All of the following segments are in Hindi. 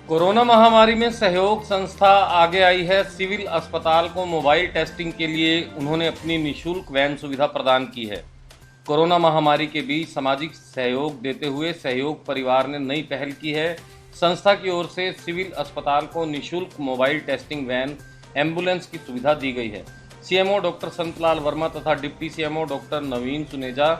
कोरोना महामारी में सहयोग संस्था आगे आई है। सिविल अस्पताल को मोबाइल टेस्टिंग के लिए उन्होंने अपनी निःशुल्क वैन सुविधा प्रदान की है। कोरोना महामारी के बीच सामाजिक सहयोग देते हुए सहयोग परिवार ने नई पहल की है। संस्था की ओर से सिविल अस्पताल को निःशुल्क मोबाइल टेस्टिंग वैन एम्बुलेंस की सुविधा दी गई है। सीएमओ डॉक्टर संतलाल वर्मा तथा डिप्टी सीएमओ डॉक्टर नवीन सुनेजा,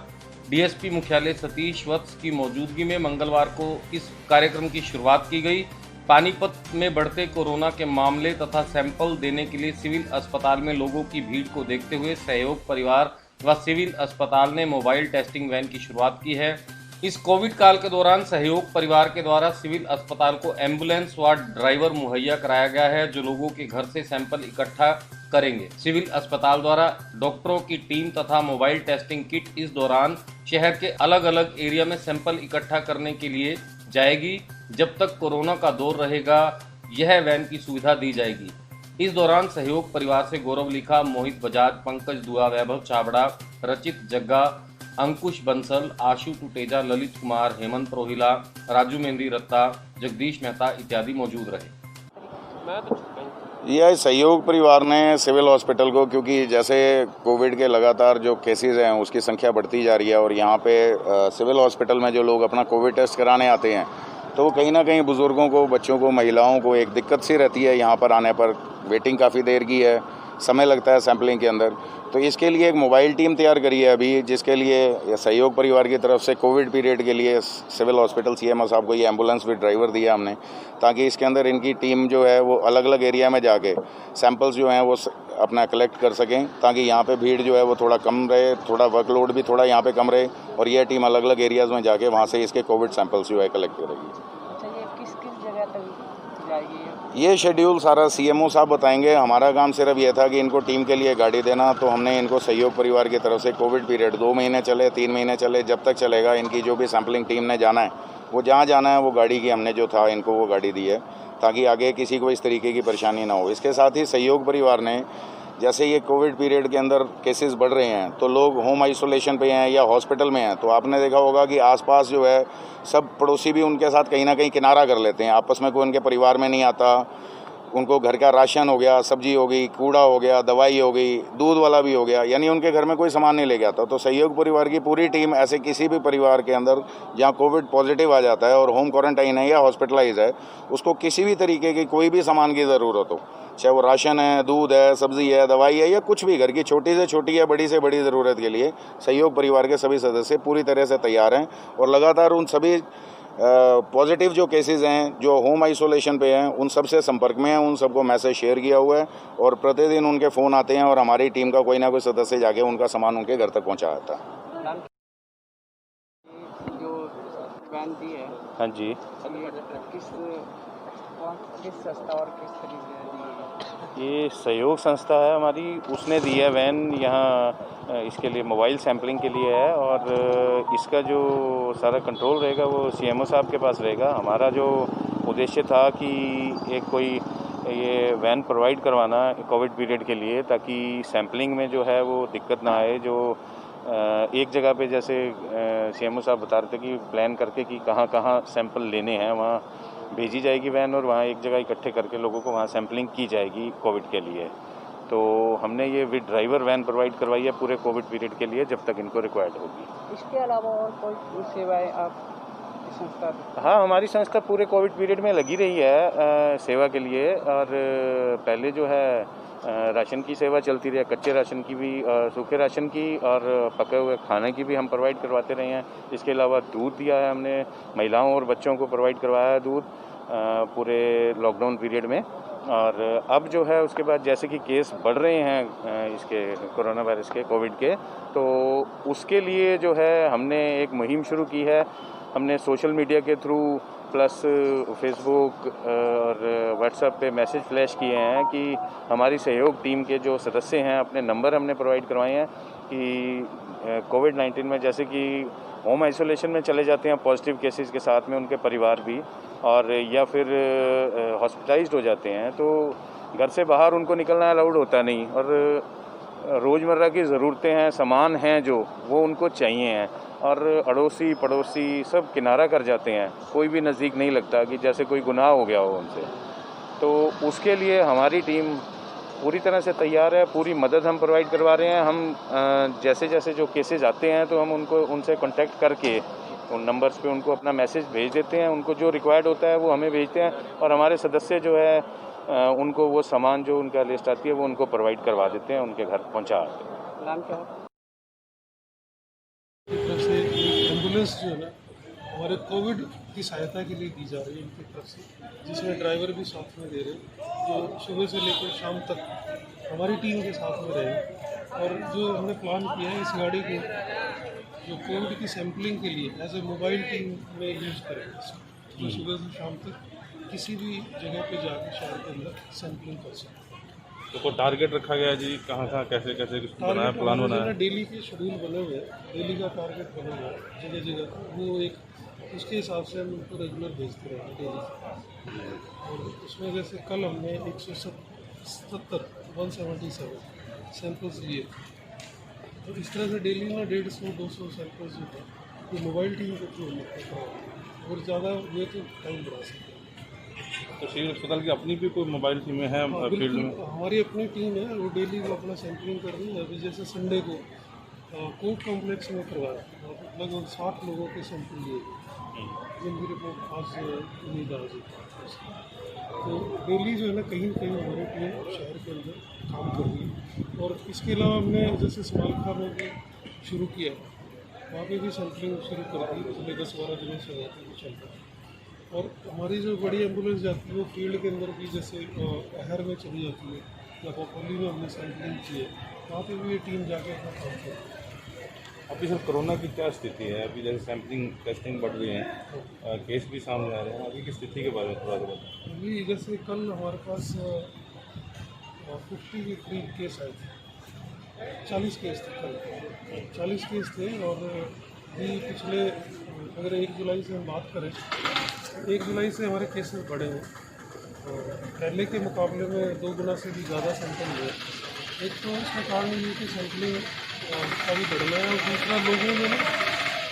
डीएसपी मुख्यालय सतीश वत्स की मौजूदगी में मंगलवार को इस कार्यक्रम की शुरुआत की गई। पानीपत में बढ़ते कोरोना के मामले तथा सैंपल देने के लिए सिविल अस्पताल में लोगों की भीड़ को देखते हुए सहयोग परिवार व सिविल अस्पताल ने मोबाइल टेस्टिंग वैन की शुरुआत की है। इस कोविड काल के दौरान सहयोग परिवार के द्वारा सिविल अस्पताल को एम्बुलेंस व ड्राइवर मुहैया कराया गया है, जो लोगों के घर से सैंपल इकट्ठा करेंगे। सिविल अस्पताल द्वारा डॉक्टरों की टीम तथा मोबाइल टेस्टिंग किट इस दौरान शहर के अलग अलग एरिया में सैंपल इकट्ठा करने के लिए जाएगी। जब तक कोरोना का दौर रहेगा, यह वैन की सुविधा दी जाएगी। इस दौरान सहयोग परिवार से गौरव लिखा, मोहित बजाज, पंकज दुआ, वैभव चावड़ा, रचित जग्गा, अंकुश बंसल, आशु टुटेजा, ललित कुमार, हेमंत रोहिला, राजू मेहंदी रत्ता, जगदीश मेहता इत्यादि मौजूद रहे। यह सहयोग परिवार ने सिविल हॉस्पिटल को, क्योंकि जैसे कोविड के लगातार जो केसेस हैं उसकी संख्या बढ़ती जा रही है और यहाँ पे सिविल हॉस्पिटल में जो लोग अपना कोविड टेस्ट कराने आते हैं तो कहीं ना कहीं बुज़ुर्गों को, बच्चों को, महिलाओं को एक दिक्कत सी रहती है। यहाँ पर आने पर वेटिंग काफ़ी देर की है, समय लगता है सैम्पलिंग के अंदर। तो इसके लिए एक मोबाइल टीम तैयार करी है अभी, जिसके लिए सहयोग परिवार की तरफ से कोविड पीरियड के लिए सिविल हॉस्पिटल सीएमओ साहब को ये एम्बुलेंस विद ड्राइवर दिया हमने, ताकि इसके अंदर इनकी टीम जो है वो अलग अलग एरिया में जाके सैंपल्स जो हैं वो अपना कलेक्ट कर सकें, ताकि यहाँ पे भीड़ जो है वो थोड़ा कम रहे, थोड़ा वर्कलोड भी थोड़ा यहाँ पे कम रहे और यह टीम अलग अलग एरियाज़ में जाके वहाँ से इसके कोविड सैंपल्स जो है कलेक्ट करेगी। अच्छा, ये किस किस जगह तक जाएगी? ये शेड्यूल सारा सीएमओ साहब बताएंगे। हमारा काम सिर्फ ये था कि इनको टीम के लिए गाड़ी देना, तो हमने इनको सहयोग परिवार की तरफ से कोविड पीरियड 2 महीने चले, 3 महीने चले, जब तक चलेगा इनकी जो भी सैम्पलिंग टीम ने जाना है वो जहाँ जाना है वो गाड़ी की हमने जो था इनको वो गाड़ी दी है, ताकि आगे किसी को इस तरीके की परेशानी ना हो। इसके साथ ही सहयोग परिवार ने, जैसे ये कोविड पीरियड के अंदर केसेस बढ़ रहे हैं तो लोग होम आइसोलेशन पे हैं या हॉस्पिटल में हैं, तो आपने देखा होगा कि आसपास जो है सब पड़ोसी भी उनके साथ कहीं ना कहीं किनारा कर लेते हैं, आपस में कोई उनके परिवार में नहीं आता। उनको घर का राशन हो गया, सब्जी हो गई, कूड़ा हो गया, दवाई हो गई, दूध वाला भी हो गया, यानी उनके घर में कोई सामान नहीं ले गया था। तो सहयोग परिवार की पूरी टीम ऐसे किसी भी परिवार के अंदर जहाँ कोविड पॉजिटिव आ जाता है और होम क्वारंटाइन है या हॉस्पिटलाइज है, उसको किसी भी तरीके की कोई भी सामान की ज़रूरत हो, चाहे वो राशन है, दूध है, सब्जी है, दवाई है या कुछ भी घर की छोटी से छोटी या बड़ी से बड़ी ज़रूरत के लिए सहयोग परिवार के सभी सदस्य पूरी तरह से तैयार हैं। और लगातार उन सभी पॉजिटिव जो केसेस हैं जो होम आइसोलेशन पे हैं उन सब से संपर्क में हैं, उन सबको मैसेज शेयर किया हुआ है और प्रतिदिन उनके फ़ोन आते हैं और हमारी टीम का कोई ना कोई सदस्य जाके उनका सामान उनके घर तक पहुंचाता है। जो वैन दी है, हाँ जी, किस संस्था और किस तरीके से दी है? ये सहयोग संस्था है हमारी, उसने दी है वैन यहाँ इसके लिए मोबाइल सैम्पलिंग के लिए है और इसका जो सारा कंट्रोल रहेगा वो सीएमओ साहब के पास रहेगा। हमारा जो उद्देश्य था कि एक कोई ये वैन प्रोवाइड करवाना कोविड पीरियड के लिए, ताकि सैम्पलिंग में जो है वो दिक्कत ना आए। जो एक जगह पे जैसे सीएमओ साहब बता रहे थे कि प्लान करके कि कहाँ कहाँ सैंपल लेने हैं वहाँ भेजी जाएगी वैन और वहाँ एक जगह इकट्ठे करके लोगों को वहाँ सैम्पलिंग की जाएगी कोविड के लिए। तो हमने ये विद ड्राइवर वैन प्रोवाइड करवाई है पूरे कोविड पीरियड के लिए जब तक इनको रिक्वायर्ड होगी। इसके अलावा और कोई सेवाएं आप संस्था? हाँ, हमारी संस्था पूरे कोविड पीरियड में लगी रही है सेवा के लिए। और पहले जो है राशन की सेवा चलती रही है, कच्चे राशन की भी, सूखे राशन की और पके हुए खाने की भी हम प्रोवाइड करवाते रहे हैं। इसके अलावा दूध दिया है हमने, महिलाओं और बच्चों को प्रोवाइड करवाया है दूध पूरे लॉकडाउन पीरियड में। और अब जो है उसके बाद जैसे कि केस बढ़ रहे हैं इसके कोरोना वायरस के, कोविड के, तो उसके लिए जो है हमने एक मुहिम शुरू की है। हमने सोशल मीडिया के थ्रू प्लस फेसबुक और व्हाट्सएप पे मैसेज फ्लैश किए हैं कि हमारी सहयोग टीम के जो सदस्य हैं, अपने नंबर हमने प्रोवाइड करवाए हैं कि कोविड-19 में जैसे कि होम आइसोलेशन में चले जाते हैं पॉजिटिव केसेस के साथ में उनके परिवार भी, और या फिर हॉस्पिटलाइज्ड हो जाते हैं, तो घर से बाहर उनको निकलना अलाउड होता नहीं और रोज़मर्रा की ज़रूरतें हैं, सामान हैं जो, वो उनको चाहिए हैं। और अड़ोसी पड़ोसी सब किनारा कर जाते हैं, कोई भी नज़दीक नहीं लगता कि जैसे कोई गुनाह हो गया हो उनसे। तो उसके लिए हमारी टीम पूरी तरह से तैयार है, पूरी मदद हम प्रोवाइड करवा रहे हैं। हम जैसे जैसे जो केसेस आते हैं तो हम उनसे कांटेक्ट करके उन नंबर्स पे उनको अपना मैसेज भेज देते हैं। उनको जो रिक्वायर्ड होता है वो हमें भेजते हैं और हमारे सदस्य जो है उनको वो सामान जो उनका लिस्ट आती है वो उनको प्रोवाइड करवा देते हैं, उनके घर पहुंचा देते हैं। नाम क्या है? की तरफ से एक एम्बुलेंस जो है ना हमारे कोविड की सहायता के लिए दी जा रही है उनकी तरफ से, जिसमें ड्राइवर भी साथ में दे रहे हैं, जो सुबह से लेकर शाम तक हमारी टीम के साथ में रहे। और जो हमने प्लान किया है इस गाड़ी को जो कोविड की सैंपलिंग के लिए एज ए मोबाइल टीम में यूज़ करें, जो सुबह से शाम तक किसी भी जगह पे जाकर शहर के अंदर सैंपलिंग कर सकें। तो कोई टारगेट रखा गया जी, कहाँ कहाँ कैसे कैसे कुछ बनाया, प्लान बनाया? डेली के शेड्यूल बने हुए हैं, डेली का टारगेट बना हुआ है जगह जगह, वो एक उसके हिसाब से हम उनको रेगुलर भेजते रहेंगे डेली। और उसमें जैसे कल हमने 177 सैंपल्स लिए, तो इस तरह से डेली में 150-200 सैंपल्स जो है ये मोबाइल टीम के थ्रू हम और ज़्यादा हुए तो टाइम बढ़ा सकते हैं। तो सिविल अस्पताल की अपनी भी कोई मोबाइल टीमें हैं फील्ड में? हमारी अपनी टीम है, वो डेली वो अपना सैंपलिंग कर रही है। अभी जैसे संडे को कोर्ट कॉम्प्लेक्स में करवाया, लगभग 60 लोगों के सैंपल लिए गए, जिनकी रिपोर्ट आज उम्मीद आ जाएगी। तो डेली जो है ना कहीं न कहीं हमारी टीम शहर के अंदर काम कर रही है। और इसके अलावा हमने जैसे समालखा में भी शुरू किया है, वहाँ पे भी सैंपलिंग शुरू कर दी, पिछले 10-12 दिनों से वहाँ पे चल रहा है। और हमारी जो बड़ी एम्बुलेंस जाती है वो फील्ड के अंदर भी, जैसे अहर में चली जाती है या पोखली में हमने सैंपलिंग की है, वहाँ पे भी ये टीम जाके अपना काम करती है। अभी सर कोरोना की क्या स्थिति है? अभी जैसे सैम्पलिंग टेस्टिंग बढ़ रही है, केस भी सामने आ रहे हैं, अभी की स्थिति के बारे में थोड़ा सा बताएं। अभी जैसे कल हमारे पास 50 के करीब केस आए थे, 40 केस थे कल, 40 केस थे। और भी पिछले अगर 1 जुलाई से हम बात करें, 1 जुलाई से हमारे केसेस बढ़े हैं और पहले के मुकाबले में 2 गुना से भी ज़्यादा सैंपल हुए। एक तो इसका कारण ये कि सैंपलिंग का भी बढ़ना है, और दूसरा लोगों में ना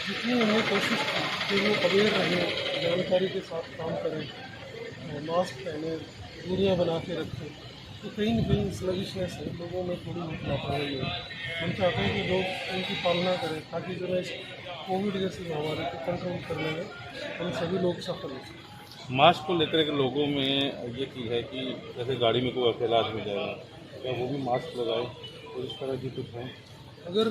जितनी हमने कोशिश की कि वो अवेयर रहें, जानकारी के साथ काम करें, मास्क पहने, दूरियां बना के रखें, तो कहीं न कहीं स्लगिशनेस है लोगों में, थोड़ी बहुत लापरवाही है। हम चाहते हैं कि लोग उनकी पालना करें ताकि जो है इस कोविड जैसी महामारी को कंट्रोल करने में हम सभी लोग सफल हों। मास्क को लेकर के लोगों में ये चीज़ है कि जैसे गाड़ी में कोई अकेला आदमी जाएगा, क्या वो भी मास्क लगाए? तो इस तरह की कुछ है? अगर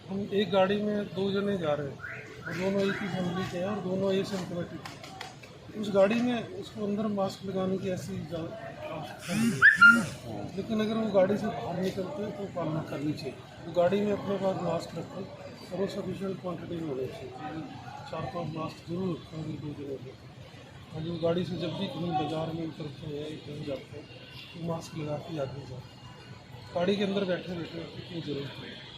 हम एक गाड़ी में 2 जने जा रहे हैं और दोनों एक ही फैमिली के हैं और दोनों एसिम्प्टोमेटिक हैं, उस गाड़ी में उसको अंदर मास्क लगाने की ऐसी आवश्यकता नहीं है। लेकिन अगर वो गाड़ी से बाहर निकलते हैं तो पालना करनी चाहिए। तो गाड़ी में अपने पास मास्क रखें और वो सफिशेंट क्वान्टिटी में होनी चाहिए, 4-5 मास्क जरूर रखें अगर 2 जने हैं। और जो गाड़ी से जब भी कहीं बाजार में उतरते हैं कहीं जाते हैं तो मास्क लगा के आगे जाते हैं। गाड़ी के अंदर बैठे बैठे कितनी जरूरत है।